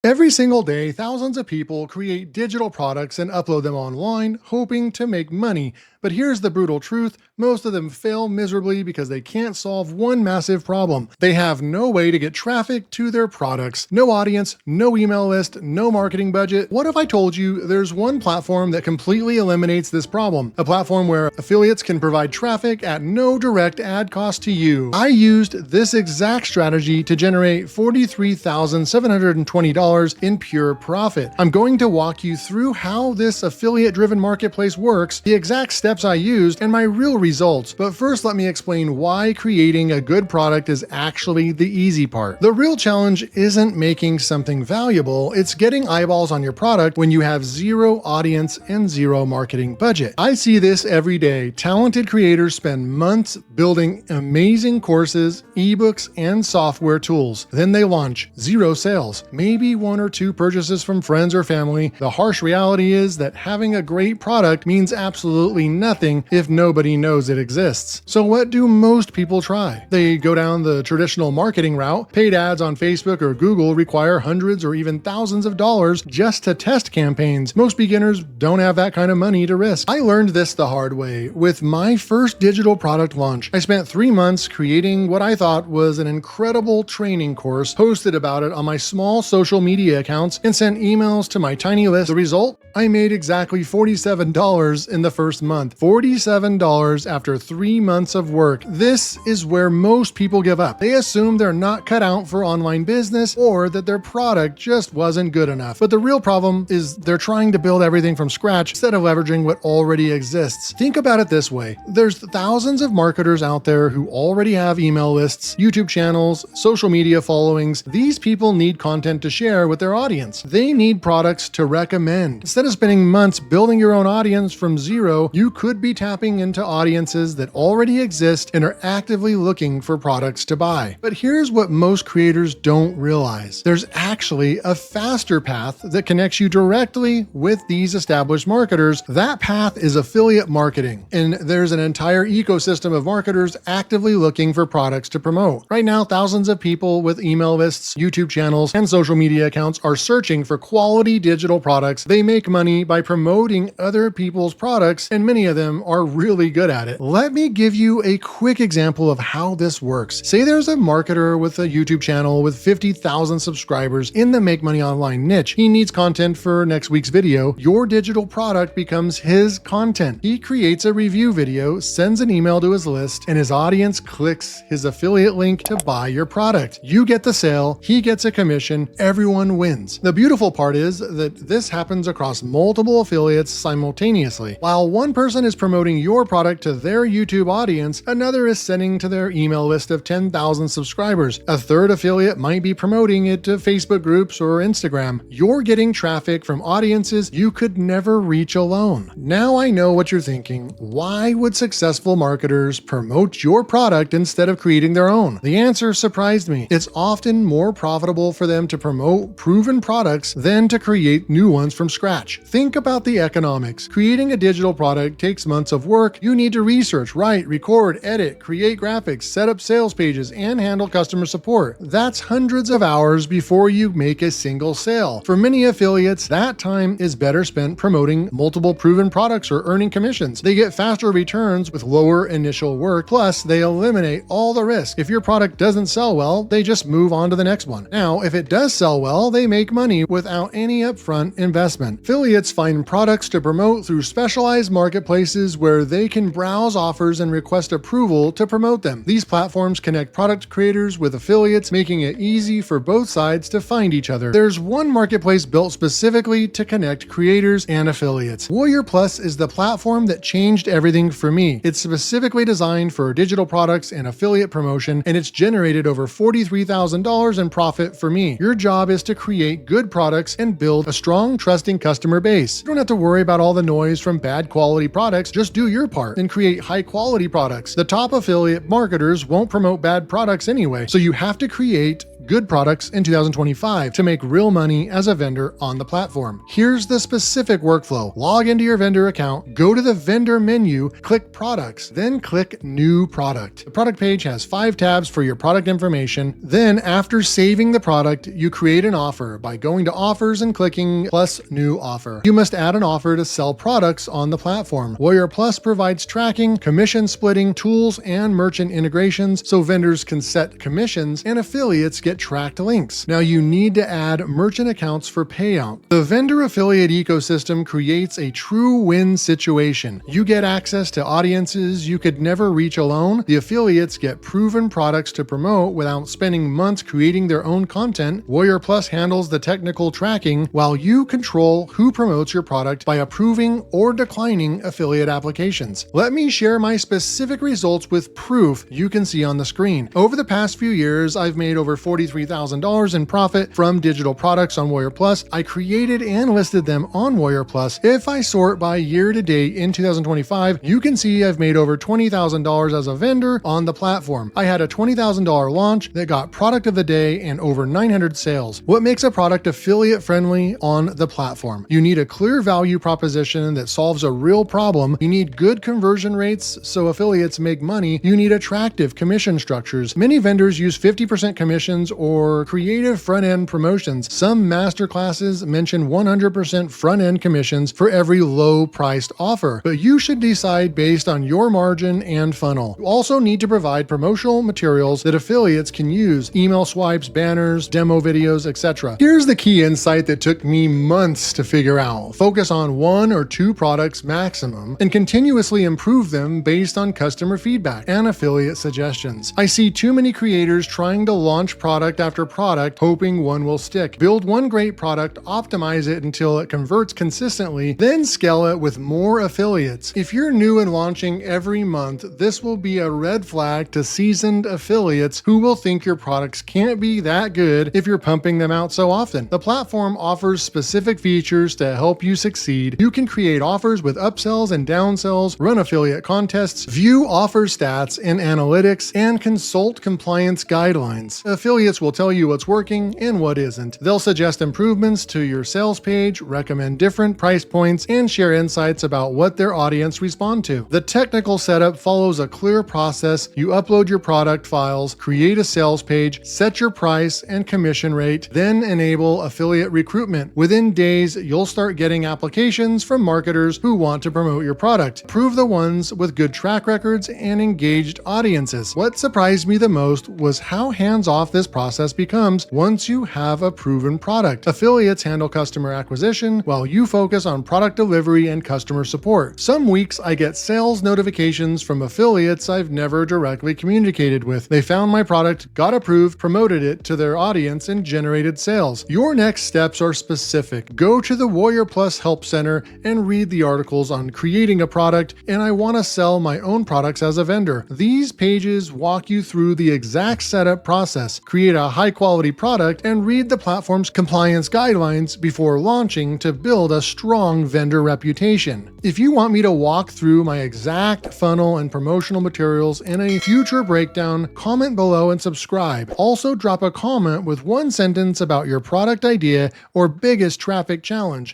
Every single day, thousands of people create digital products and upload them online, hoping to make money. But here's the brutal truth: most of them fail miserably because they can't solve one massive problem. They have no way to get traffic to their products, no audience, no email list, no marketing budget. What if I told you there's one platform that completely eliminates this problem? A platform where affiliates can provide traffic at no direct ad cost to you. I used this exact strategy to generate $43,720 in pure profit. I'm going to walk you through how this affiliate-driven marketplace works, the exact steps I used, and my real results. But first, let me explain why creating a good product is actually the easy part. The real challenge isn't making something valuable, it's getting eyeballs on your product when you have zero audience and zero marketing budget. I see this every day. Talented creators spend months building amazing courses, ebooks, and software tools. Then they launch. Zero sales. Maybe one or two purchases from friends or family. The harsh reality is that having a great product means absolutely nothing if nobody knows it exists. So what do most people try? They go down the traditional marketing route. Paid ads on Facebook or Google require hundreds or even thousands of dollars just to test campaigns. Most beginners don't have that kind of money to risk. I learned this the hard way with my first digital product launch. I spent 3 months creating what I thought was an incredible training course, posted about it on my small social media accounts, and sent emails to my tiny list. The result? I made exactly $47 in the first month. $47 after 3 months of work. This is where most people give up. They assume they're not cut out for online business or that their product just wasn't good enough. But the real problem is they're trying to build everything from scratch instead of leveraging what already exists. Think about it this way. There's thousands of marketers out there who already have email lists, YouTube channels, social media followings. These people need content to share with their audience. They need products to recommend. Instead of spending months building your own audience from zero, you could be tapping into audiences that already exist and are actively looking for products to buy. But here's what most creators don't realize. There's actually a faster path that connects you directly with these established marketers. That path is affiliate marketing. And there's an entire ecosystem of marketers actively looking for products to promote. Right now, thousands of people with email lists, YouTube channels, and social media accounts are searching for quality digital products. They make money by promoting other people's products, and many of them are really good at it. Let me give you a quick example of how this works. Say there's a marketer with a YouTube channel with 50,000 subscribers in the Make Money Online niche. He needs content for next week's video. Your digital product becomes his content. He creates a review video, sends an email to his list, and his audience clicks his affiliate link to buy your product. You get the sale, he gets a commission, everyone wins. The beautiful part is that this happens across multiple affiliates simultaneously. While one person is promoting your product to their YouTube audience, another is sending to their email list of 10,000 subscribers. A third affiliate might be promoting it to Facebook groups or Instagram. You're getting traffic from audiences you could never reach alone. Now I know what you're thinking. Why would successful marketers promote your product instead of creating their own? The answer surprised me. It's often more profitable for them to promote proven products than to create new ones from scratch. Think about the economics. Creating a digital product takes months of work. You need to research, write, record, edit, create graphics, set up sales pages, and handle customer support. That's hundreds of hours before you make a single sale. For many affiliates, that time is better spent promoting multiple proven products or earning commissions. They get faster returns with lower initial work, plus they eliminate all the risk. If your product doesn't sell well, they just move on to the next one. Now, if it does sell well, they make money without any upfront investment. Affiliates find products to promote through specialized marketplaces where they can browse offers and request approval to promote them. These platforms connect product creators with affiliates, making it easy for both sides to find each other. There's one marketplace built specifically to connect creators and affiliates. Warrior Plus is the platform that changed everything for me. It's specifically designed for digital products and affiliate promotion, and it's generated over $43,000 in profit for me. Your job is to create good products and build a strong, trusting customer base. You don't have to worry about all the noise from bad quality products. Just do your part and create high quality products. The top affiliate marketers won't promote bad products anyway, so you have to create good products in 2025 to make real money as a vendor on the platform. Here's the specific workflow. Log into your vendor account, go to the vendor menu, click products, then click new product. The product page has 5 tabs for your product information. Then after saving the product, you create an offer by going to offers and clicking plus new offer. You must add an offer to sell products on the platform. Warrior Plus provides tracking, commission splitting, tools, and merchant integrations so vendors can set commissions and affiliates get tracked links. Now you need to add merchant accounts for payout. The vendor affiliate ecosystem creates a true win situation. You get access to audiences you could never reach alone. The affiliates get proven products to promote without spending months creating their own content. Warrior Plus handles the technical tracking while you control who promotes your product by approving or declining affiliate applications. Let me share my specific results with proof you can see on the screen. Over the past few years, I've made over $43,000 in profit from digital products on Warrior Plus. I created and listed them on Warrior Plus. If I sort by year to date in 2025, you can see I've made over $20,000 as a vendor on the platform. I had a $20,000 launch that got product of the day and over 900 sales. What makes a product affiliate friendly on the platform? You need a clear value proposition that solves a real problem. You need good conversion rates so affiliates make money. You need attractive commission structures. Many vendors use 50% commissions or creative front-end promotions. Some masterclasses mention 100% front-end commissions for every low-priced offer, but you should decide based on your margin and funnel. You also need to provide promotional materials that affiliates can use: email swipes, banners, demo videos, etc. Here's the key insight that took me months to figure out. Focus on 1 or 2 products maximum and continuously improve them based on customer feedback and affiliate suggestions. I see too many creators trying to launch product after product, hoping one will stick. Build one great product, optimize it until it converts consistently, then scale it with more affiliates. If you're new and launching every month, this will be a red flag to seasoned affiliates who will think your products can't be that good if you're pumping them out so often. The platform offers specific features to help you succeed. You can create offers with upsells and downsells, run affiliate contests, view offer stats and analytics, and consult compliance guidelines. Affiliates will tell you what's working and what isn't. They'll suggest improvements to your sales page, recommend different price points, and share insights about what their audience respond to. The technical setup follows a clear process. You upload your product files, create a sales page, set your price and commission rate, then enable affiliate recruitment. Within days, you'll start getting applications from marketers who want to promote your product. Prove the ones with good track records and engaged audiences. What surprised me the most was how hands-off this process becomes once you have a proven product. Affiliates handle customer acquisition while you focus on product delivery and customer support. Some weeks I get sales notifications from affiliates I've never directly communicated with. They found my product, got approved, promoted it to their audience, and generated sales. Your next steps are specific. Go to the Warrior Plus Help Center and read the articles on creating a product and I want to sell my own products as a vendor. These pages walk you through the exact setup process, create a high-quality product, and read the platform's compliance guidelines before launching to build a strong vendor reputation. If you want me to walk through my exact funnel and promotional materials in a future breakdown, comment below and subscribe. Also drop a comment with one sentence about your product idea or biggest traffic challenge.